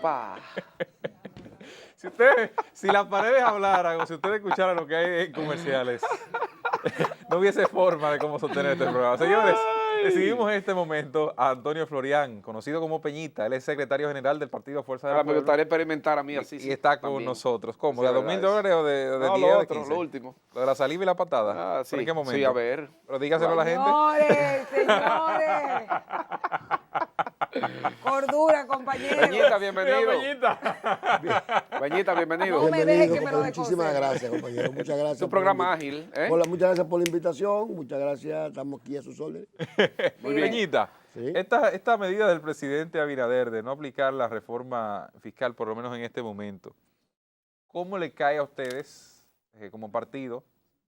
Pa. Si las paredes hablaran o si ustedes escucharan lo que hay en comerciales, no hubiese forma de cómo sostener este programa. Señores, recibimos en este momento a Antonio Florián, conocido como Peñita. Él es secretario general del Partido Fuerza del Ahora me Pueblo gustaría experimentar a mí así, y sí, está con también. nosotros. ¿Cómo? Sí, ¿De es a verdad $2,000 eso. o de No, 10 o lo de otro, 15? lo último. ¿Lo de la saliva y la patada? Ah, ¿Pero en sí, qué momento? sí, a ver. Pero dígaselo a la gente. Señores, señores. Cordura, compañeros. Peñita, Mira, bienvenido. Peñita. Peñita, bienvenido. No me deje Bienvenido, que me lo compañero. Muchísimas desconcentre. gracias, compañero. Muchas gracias. Es un programa ágil, ¿eh? Muchas gracias por la invitación. Muchas gracias. Estamos aquí a sus órdenes. Muy bien. Peñita, Sí. esta medida del presidente Abinader de no aplicar la reforma fiscal, por lo menos en este momento, ¿cómo le cae a ustedes, como partido,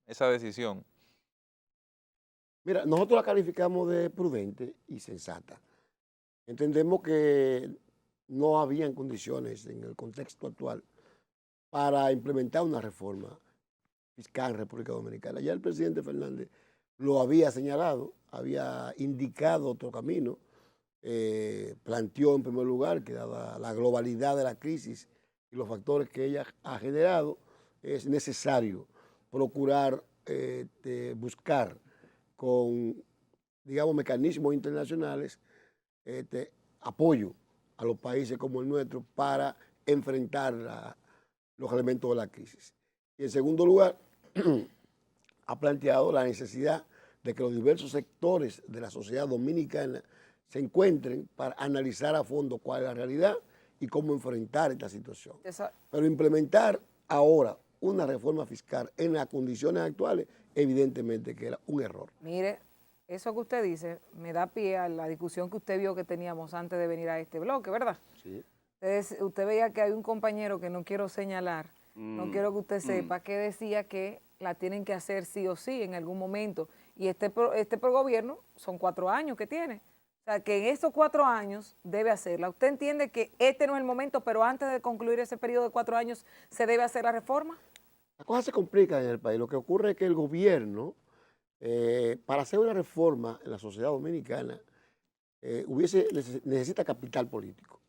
esa decisión? Mira, nosotros la calificamos de prudente y sensata. Entendemos que no habían condiciones en el contexto actual para implementar una reforma fiscal en República Dominicana. Ya el presidente Fernández lo había señalado, había indicado otro camino, planteó en primer lugar que dada la globalidad de la crisis y los factores que ella ha generado, es necesario procurar buscar con, digamos, mecanismos internacionales apoyo a los países como el nuestro para enfrentar los elementos de la crisis. Y en segundo lugar, ha planteado la necesidad de que los diversos sectores de la sociedad dominicana se encuentren para analizar a fondo cuál es la realidad y cómo enfrentar esta situación. Pero implementar ahora una reforma fiscal en las condiciones actuales, evidentemente que era un error. Mire, eso que usted dice me da pie a la discusión que usted vio que teníamos antes de venir a este bloque, ¿verdad? Sí. Usted veía que hay un compañero que no quiero señalar, no quiero que usted sepa, que decía que la tienen que hacer sí o sí en algún momento. Y este gobierno son 4 años que tiene. O sea, que en estos 4 años debe hacerla. ¿Usted entiende que este no es el momento, pero antes de concluir ese periodo de 4 años se debe hacer la reforma? Las cosas se complican en el país. Lo que ocurre es que el gobierno, para hacer una reforma en la sociedad dominicana, necesita capital político.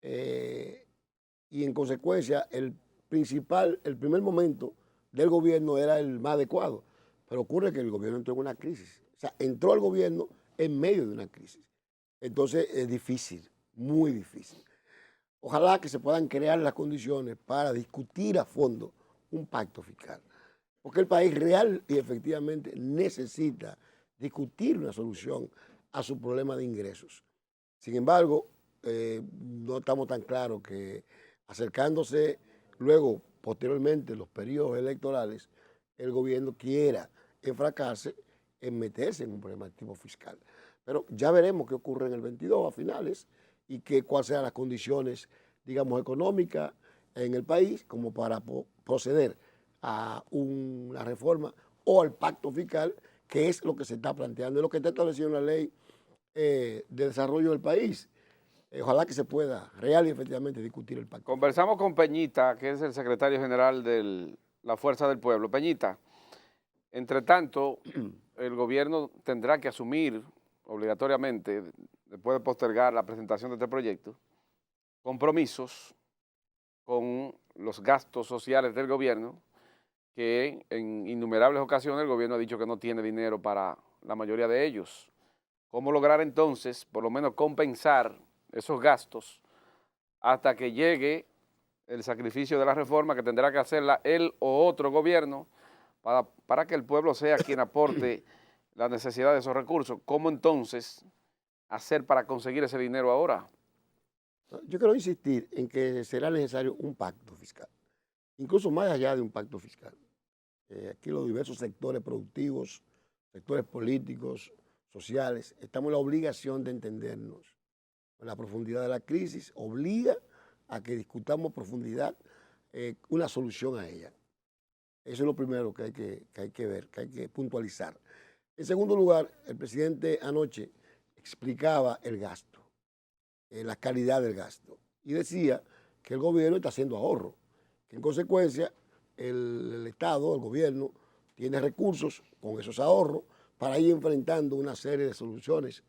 Y en consecuencia, el primer momento del gobierno era el más adecuado. Pero ocurre que el gobierno entró en una crisis. O sea, entró al gobierno en medio de una crisis. Entonces es difícil, muy difícil. Ojalá que se puedan crear las condiciones para discutir a fondo un pacto fiscal. Porque el país real y efectivamente necesita discutir una solución a su problema de ingresos. Sin embargo, no estamos tan claros que acercándose luego, posteriormente, los periodos electorales, el gobierno quiera enfracarse en meterse en un problema de tipo fiscal. Pero ya veremos qué ocurre en el 22 a finales y cuáles sean las condiciones, digamos, económicas en el país como para proceder a una reforma o al pacto fiscal, que es lo que se está planteando, es lo que está establecido en la ley de desarrollo del país. Ojalá que se pueda real y efectivamente discutir el pacto. Conversamos con Peñita, que es el secretario general de la Fuerza del Pueblo. Peñita, entre tanto, el gobierno tendrá que asumir obligatoriamente, después de postergar la presentación de este proyecto, compromisos con los gastos sociales del gobierno, que en innumerables ocasiones el gobierno ha dicho que no tiene dinero para la mayoría de ellos. ¿Cómo lograr entonces, por lo menos, compensar esos gastos hasta que llegue el sacrificio de la reforma que tendrá que hacerla él o otro gobierno para que el pueblo sea quien aporte la necesidad de esos recursos? ¿Cómo entonces hacer para conseguir ese dinero ahora? Yo quiero insistir en que será necesario un pacto fiscal, incluso más allá de un pacto fiscal. Aquí los diversos sectores productivos, sectores políticos, sociales, estamos en la obligación de entendernos. La profundidad de la crisis obliga a que discutamos a profundidad una solución a ella. Eso es lo primero que hay que ver, que hay que puntualizar. En segundo lugar, el presidente anoche explicaba el gasto, la calidad del gasto, y decía que el gobierno está haciendo ahorro, que en consecuencia el Estado, el gobierno, tiene recursos con esos ahorros para ir enfrentando una serie de soluciones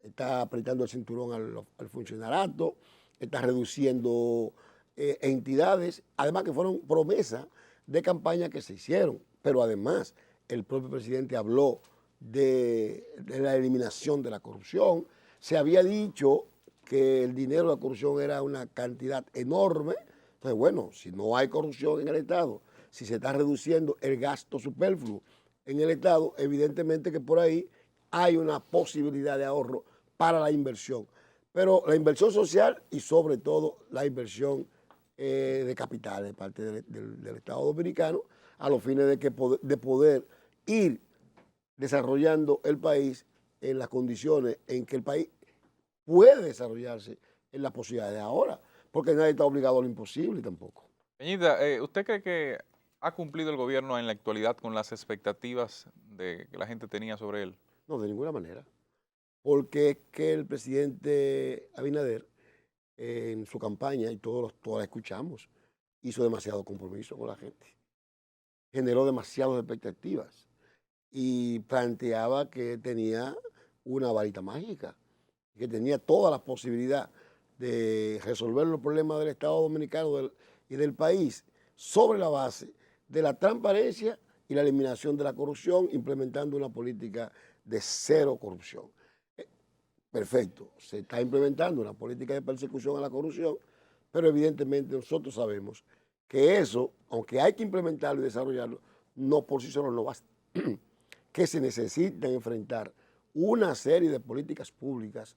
está apretando el cinturón al funcionariato, está reduciendo entidades, además que fueron promesas de campaña que se hicieron, pero además el propio presidente habló de la eliminación de la corrupción. Se había dicho que el dinero de la corrupción era una cantidad enorme. Entonces, bueno, si no hay corrupción en el Estado, si se está reduciendo el gasto superfluo en el Estado, evidentemente que por ahí hay una posibilidad de ahorro para la inversión. Pero la inversión social y sobre todo la inversión de capital de parte del Estado Dominicano a los fines de poder ir desarrollando el país en las condiciones en que el país puede desarrollarse en las posibilidades de ahora, porque nadie está obligado a lo imposible tampoco. Peñita, ¿usted cree que ha cumplido el gobierno en la actualidad con las expectativas que la gente tenía sobre él? No, de ninguna manera, porque es que el presidente Abinader en su campaña, y todos la escuchamos, hizo demasiado compromiso con la gente, generó demasiadas expectativas y planteaba que tenía una varita mágica, que tenía toda la posibilidad de resolver los problemas del Estado Dominicano y del país sobre la base de la transparencia y la eliminación de la corrupción, implementando una política de cero corrupción. Perfecto, se está implementando una política de persecución a la corrupción, pero evidentemente nosotros sabemos que eso, aunque hay que implementarlo y desarrollarlo, no por sí solo no basta, que se necesita enfrentar una serie de políticas públicas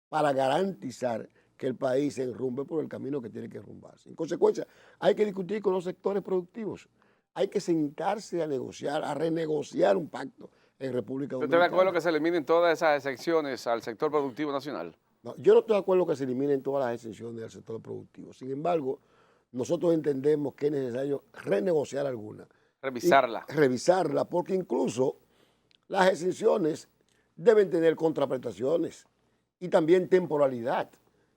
para garantizar que el país se enrumbe por el camino que tiene que enrumbarse. En consecuencia, hay que discutir con los sectores productivos, hay que sentarse a negociar, a renegociar un pacto en República ¿Usted Dominicana. está de acuerdo que se eliminen todas esas exenciones al sector productivo nacional? No, yo no estoy de acuerdo que se eliminen todas las exenciones del sector productivo. Sin embargo, nosotros entendemos que es necesario renegociar algunas. Revisarla. Revisarla, porque incluso las exenciones deben tener contraprestaciones y también temporalidad.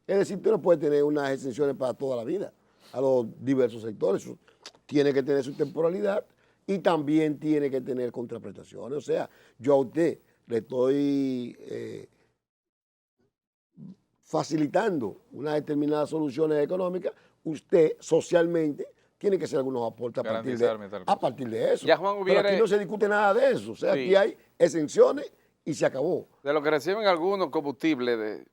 Es decir, tú no puedes tener unas exenciones para toda la vida a los diversos sectores. Eso tiene que tener su temporalidad y también tiene que tener contraprestaciones. O sea, yo a usted le estoy facilitando unas determinadas soluciones económicas, usted socialmente tiene que hacer algunos aportes a partir de eso. Ya Juan Ubiere, pero aquí no se discute nada de eso. O sea, sí, aquí hay exenciones y se acabó. de lo que reciben algunos combustibles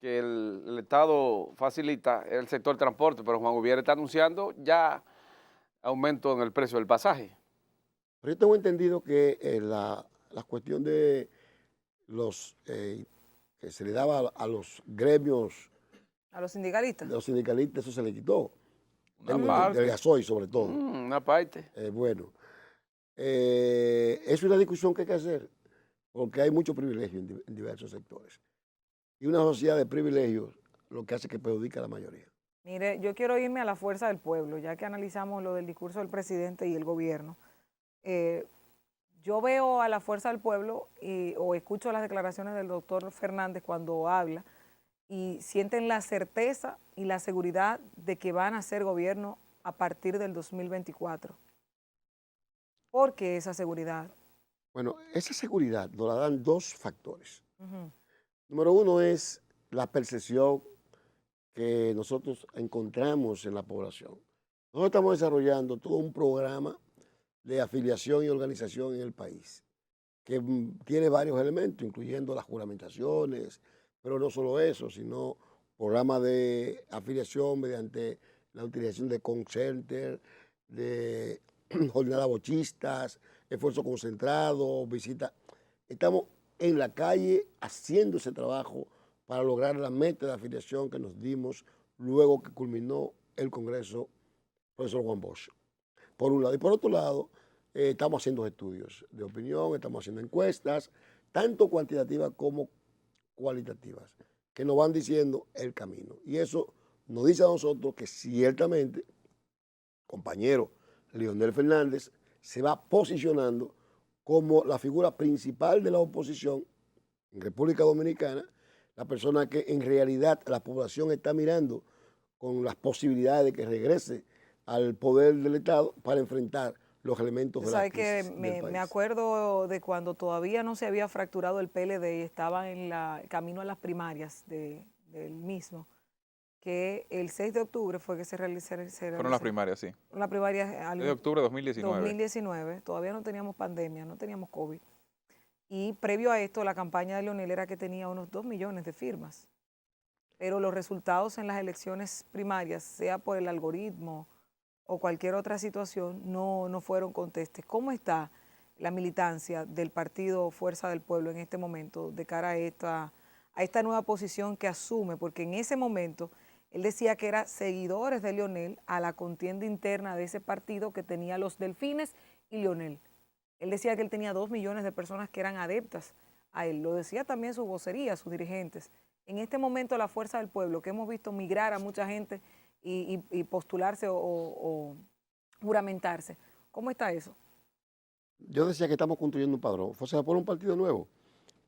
que el Estado facilita es el sector transporte, pero Juan Ubiere está anunciando ya aumento en el precio del pasaje. Pero yo tengo entendido que la cuestión de los que se le daba a los gremios, A los sindicalistas. de los sindicalistas, eso se le quitó. Una parte. Del gasoil, sobre todo. Una parte. Bueno, es una discusión que hay que hacer, porque hay mucho privilegio en diversos sectores. Y una sociedad de privilegios lo que hace que perjudica a la mayoría. Mire, yo quiero irme a la fuerza del pueblo, ya que analizamos lo del discurso del presidente y el gobierno. Yo veo a la fuerza del pueblo o escucho las declaraciones del doctor Fernández cuando habla y sienten la certeza y la seguridad de que van a ser gobierno a partir del 2024. ¿Por qué esa seguridad? Bueno, esa seguridad nos la dan dos factores. Número uno es la percepción que nosotros encontramos en la población. Nosotros estamos desarrollando todo un programa de afiliación y organización en el país, que tiene varios elementos, incluyendo las juramentaciones, pero no solo eso, sino programas de afiliación mediante la utilización de call center, de jornadas bochistas, esfuerzo concentrado, visitas. Estamos en la calle haciendo ese trabajo para lograr la meta de afiliación que nos dimos luego que culminó el Congreso profesor Juan Bosch. Por un lado. Y por otro lado, estamos haciendo estudios de opinión, estamos haciendo encuestas, tanto cuantitativas como cualitativas, que nos van diciendo el camino. Y eso nos dice a nosotros que ciertamente, compañero Leonel Fernández se va posicionando como la figura principal de la oposición en República Dominicana, la persona que en realidad la población está mirando con las posibilidades de que regrese al poder del Estado para enfrentar los elementos de la Sabes crisis que del país. me acuerdo de cuando todavía no se había fracturado el PLD y estaba en camino a las primarias del mismo, que el 6 de octubre fue que se Fueron las primarias, sí. la primaria 6 de octubre de 2019. 2019, todavía no teníamos pandemia, no teníamos COVID. Y previo a esto, la campaña de Leonel era que tenía unos 2 millones de firmas. Pero los resultados en las elecciones primarias, sea por el algoritmo o cualquier otra situación, no fueron contestes. ¿Cómo está la militancia del partido Fuerza del Pueblo en este momento de cara a esta nueva posición que asume? Porque en ese momento él decía que eran seguidores de Leonel a la contienda interna de ese partido que tenía los Delfines y Leonel. Él decía que él tenía 2 millones de personas que eran adeptas a él. Lo decía también su vocería, sus dirigentes. En este momento la Fuerza del Pueblo, que hemos visto migrar a mucha gente y postularse o juramentarse, ¿cómo está eso? Yo decía que estamos construyendo un padrón. Fuerza del Pueblo es un partido nuevo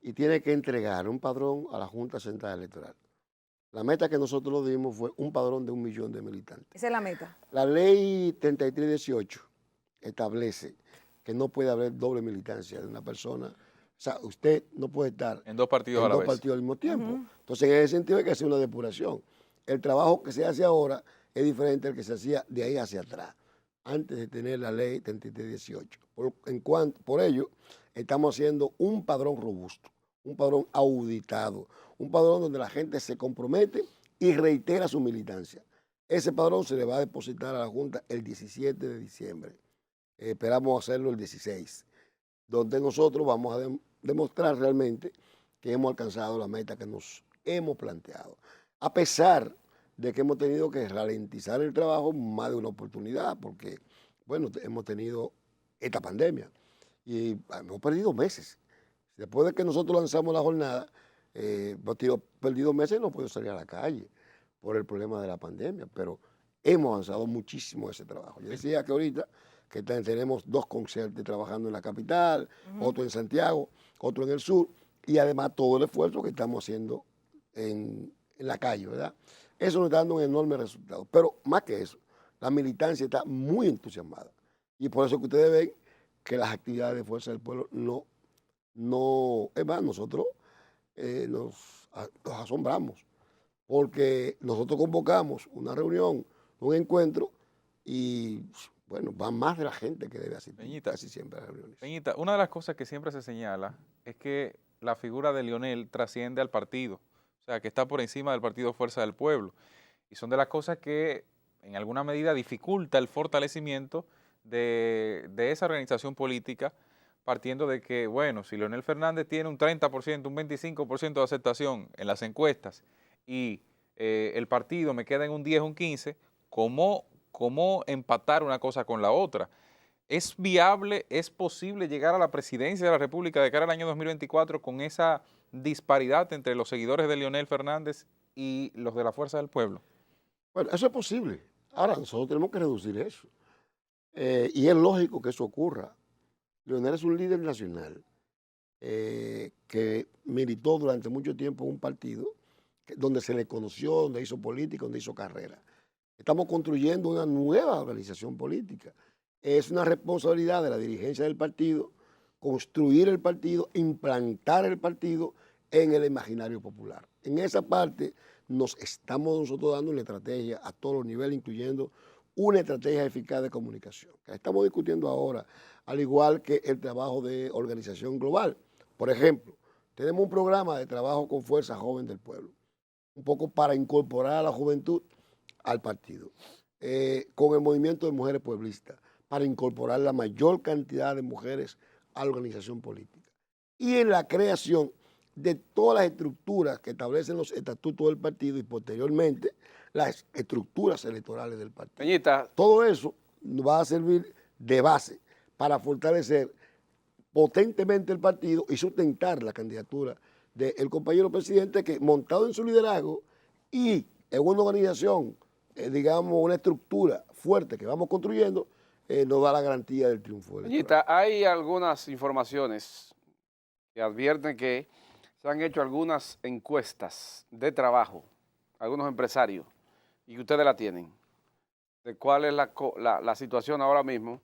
y tiene que entregar un padrón a la Junta Central Electoral. La meta que nosotros lo dimos fue un padrón de 1 millón de militantes. Esa es la meta. La ley 3318 establece que no puede haber doble militancia de una persona. O sea, usted no puede estar En 2 partidos a en la 2 vez. partidos al mismo tiempo. Entonces, en ese sentido hay que hacer una depuración. El trabajo que se hace ahora es diferente al que se hacía de ahí hacia atrás, antes de tener la ley 3318. Por ello, estamos haciendo un padrón robusto, un padrón auditado, un padrón donde la gente se compromete y reitera su militancia. Ese padrón se le va a depositar a la Junta el 17 de diciembre. Esperamos hacerlo el 16, donde nosotros vamos a demostrar realmente que hemos alcanzado la meta que nos hemos planteado. A pesar de que hemos tenido que ralentizar el trabajo más de una oportunidad, porque, bueno, hemos tenido esta pandemia y hemos perdido meses. Después de que nosotros lanzamos la jornada, hemos perdido meses y no podemos salir a la calle por el problema de la pandemia, pero hemos avanzado muchísimo en ese trabajo. Yo decía que ahorita que tenemos 2 conciertos trabajando en la capital, otro en Santiago, otro en el sur, y además todo el esfuerzo que estamos haciendo en la calle, ¿verdad? Eso nos está dando un enorme resultado. Pero más que eso, la militancia está muy entusiasmada. Y por eso que ustedes ven que las actividades de Fuerza del Pueblo es más, nosotros nos asombramos, porque nosotros convocamos una reunión, un encuentro, y bueno, va más de la gente que debe asistir Peñita, casi siempre a las reuniones. Peñita, una de las cosas que siempre se señala es que la figura de Leonel trasciende al partido, o sea, que está por encima del partido Fuerza del Pueblo. Y son de las cosas que en alguna medida dificulta el fortalecimiento de esa organización política, partiendo de que, bueno, si Leonel Fernández tiene un 30%, un 25% de aceptación en las encuestas y el partido me queda en un 10, un 15, ¿cómo empatar una cosa con la otra? ¿Es viable, es posible llegar a la presidencia de la República de cara al año 2024 con esa disparidad entre los seguidores de Leonel Fernández y los de la Fuerza del Pueblo? Bueno, eso es posible. Ahora, nosotros tenemos que reducir eso. Y es lógico que eso ocurra. Leonel es un líder nacional que militó durante mucho tiempo en un partido donde se le conoció, donde hizo política, donde hizo carrera. Estamos construyendo una nueva organización política. Es una responsabilidad de la dirigencia del partido construir el partido, implantar el partido en el imaginario popular. En esa parte nos estamos nosotros dando una estrategia a todos los niveles, incluyendo una estrategia eficaz de comunicación, que estamos discutiendo ahora, al igual que el trabajo de organización global. Por ejemplo, tenemos un programa de trabajo con Fuerza Joven del Pueblo, un poco para incorporar a la juventud al partido, con el movimiento de mujeres pueblistas, para incorporar la mayor cantidad de mujeres a la organización política. Y en la creación de todas las estructuras que establecen los estatutos del partido y posteriormente las estructuras electorales del partido. Peñita, Todo eso va a servir de base para fortalecer potentemente el partido y sustentar la candidatura del compañero presidente que, montado en su liderazgo y en una organización, digamos, una estructura fuerte que vamos construyendo, nos da la garantía del triunfo electoral. Peñita, hay algunas informaciones que advierten que se han hecho algunas encuestas de trabajo, algunos empresarios, y que ustedes la tienen, de cuál es la situación ahora mismo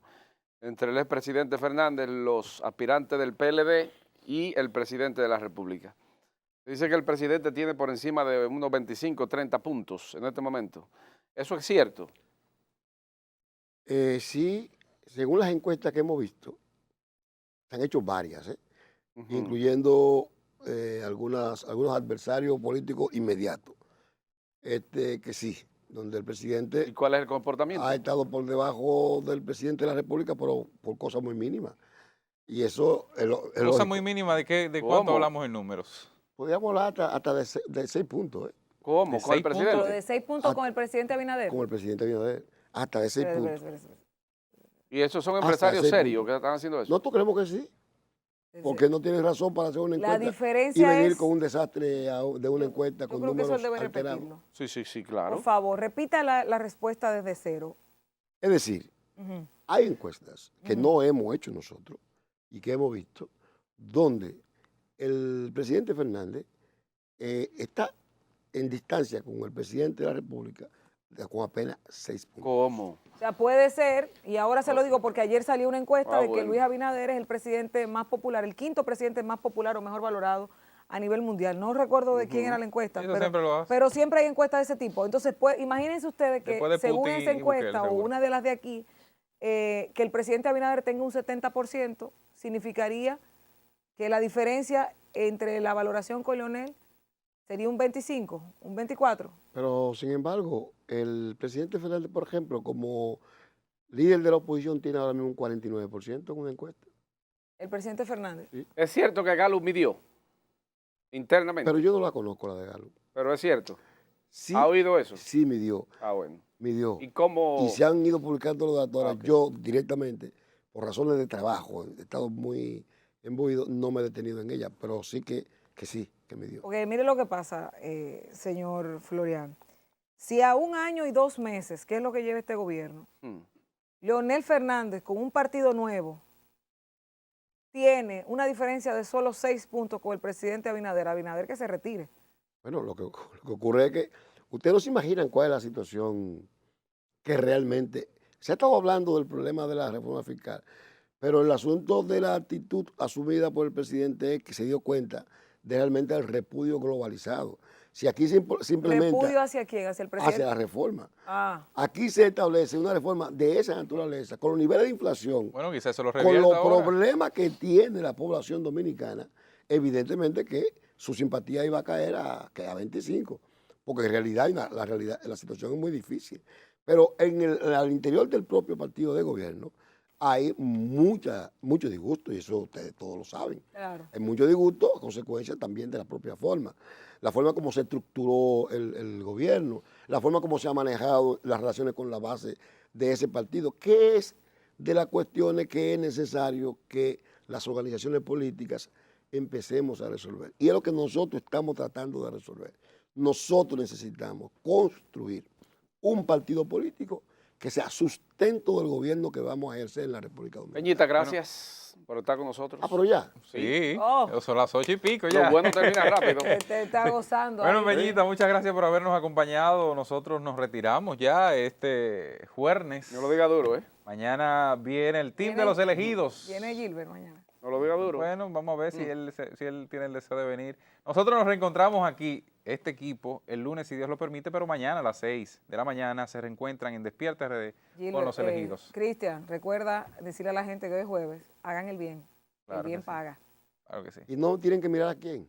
entre el expresidente Fernández, los aspirantes del PLD y el presidente de la República. Dice que el presidente tiene por encima de unos 25, 30 puntos en este momento. ¿Eso es cierto? Sí, según las encuestas que hemos visto, se han hecho varias, incluyendo algunos adversarios políticos inmediatos, que sí, donde el ¿Y presidente cuál es el comportamiento? ha estado por debajo del presidente de la República, pero por cosas muy mínimas. Y eso es Cosa lógico. muy mínima, ¿de ¿Cómo? cuánto hablamos en números? Podríamos hablar hasta de 6 puntos, ¿Cómo? ¿De ¿Con el 6 puntos? Pero presidente? de 6 puntos con el presidente Abinader. como el presidente Abinader, hasta de 6 puntos. Espera. ¿Y esos son Hasta empresarios 6 serios puntos. que están haciendo eso? Nosotros creemos que sí, porque no tienen razón para hacer una La encuesta y diferencia venir es, con un desastre de una encuesta yo con creo que eso números él debe alterados. repetirlo. Sí, claro. Por favor, repita la respuesta desde cero. Es decir, Ujú. hay encuestas que no hemos hecho nosotros y que hemos visto donde el presidente Fernández está en distancia con el presidente de la República con apenas 6 puntos. ¿Cómo? O sea, puede ser, y ahora se lo digo porque ayer salió una encuesta de que Bueno. Luis Abinader es el presidente más popular, el quinto presidente más popular o mejor valorado a nivel mundial. No recuerdo de quién era la encuesta, Eso siempre lo hace. pero siempre hay encuestas de ese tipo. Entonces, pues, imagínense ustedes que Después de según Putin esa y encuesta Bukele, o seguro. una de las de aquí, que el presidente Abinader tenga un 70%, significaría que la diferencia entre la valoración con Leonel sería un 25, un 24. Pero, sin embargo, el presidente Fernández, por ejemplo, como líder de la oposición, tiene ahora mismo un 49% en una encuesta. El presidente Fernández. Es cierto que Galo midió internamente, Pero yo no la conozco, la de Galo. pero es cierto. Sí, ¿Ha oído eso? sí midió. Ah, bueno. Midió. ¿Y cómo? Y se han ido publicando los datos. Ahora, Ok. yo directamente, por razones de trabajo, he estado muy embuido, no me he detenido en ella, pero sí que sí, que midió. Porque mire lo que pasa, señor Florian. Si a 1 año y 2 meses, que es lo que lleva este gobierno, Leonel Fernández con un partido nuevo tiene una diferencia de solo 6 puntos con el presidente Abinader que se retire. Bueno, lo que ocurre es que ustedes no se imaginan cuál es la situación que realmente... Se ha estado hablando del problema de la reforma fiscal, pero el asunto de la actitud asumida por el presidente es que se dio cuenta de realmente el repudio globalizado. Si aquí se implementa ¿Repudio hacia quién? ¿Hacia el presidente? hacia la reforma, Ah, aquí se establece una reforma de esa naturaleza, con los niveles de inflación, Bueno, quizás eso lo con revierta los ahora. problemas que tiene la población dominicana, evidentemente que su simpatía iba a caer a 25, porque en realidad la situación es muy difícil. Pero al interior del propio partido de gobierno hay mucho disgusto, y eso ustedes todos lo saben. claro. Hay mucho disgusto a consecuencia también de la propia forma. La forma como se estructuró el gobierno, la forma como se han manejado las relaciones con la base de ese partido, que es de las cuestiones que es necesario que las organizaciones políticas empecemos a resolver. Y es lo que nosotros estamos tratando de resolver. Nosotros necesitamos construir un partido político que sea sustento del gobierno que vamos a ejercer en la República Dominicana. Peñita, gracias por estar con nosotros. Ah, pero ya. Sí, Oh. son las 8:00 ya. Lo bueno termina rápido. Te está gozando. Bueno, ahí. Peñita, muchas gracias por habernos acompañado. Nosotros nos retiramos ya este jueves. No lo diga duro, ¿eh? Mañana viene el team Viene- de los elegidos. Viene Gilbert mañana. No lo diga duro. Bueno, vamos a ver si él tiene el deseo de venir. Nosotros nos reencontramos aquí, este equipo, el lunes, si Dios lo permite, pero mañana a las 6 de la mañana se reencuentran en Despierta RD con Gilbert, los elegidos. Cristian, recuerda decirle a la gente que hoy es jueves, hagan el bien. Claro El bien que sí. paga. Claro que sí. Y no tienen que mirar a quién.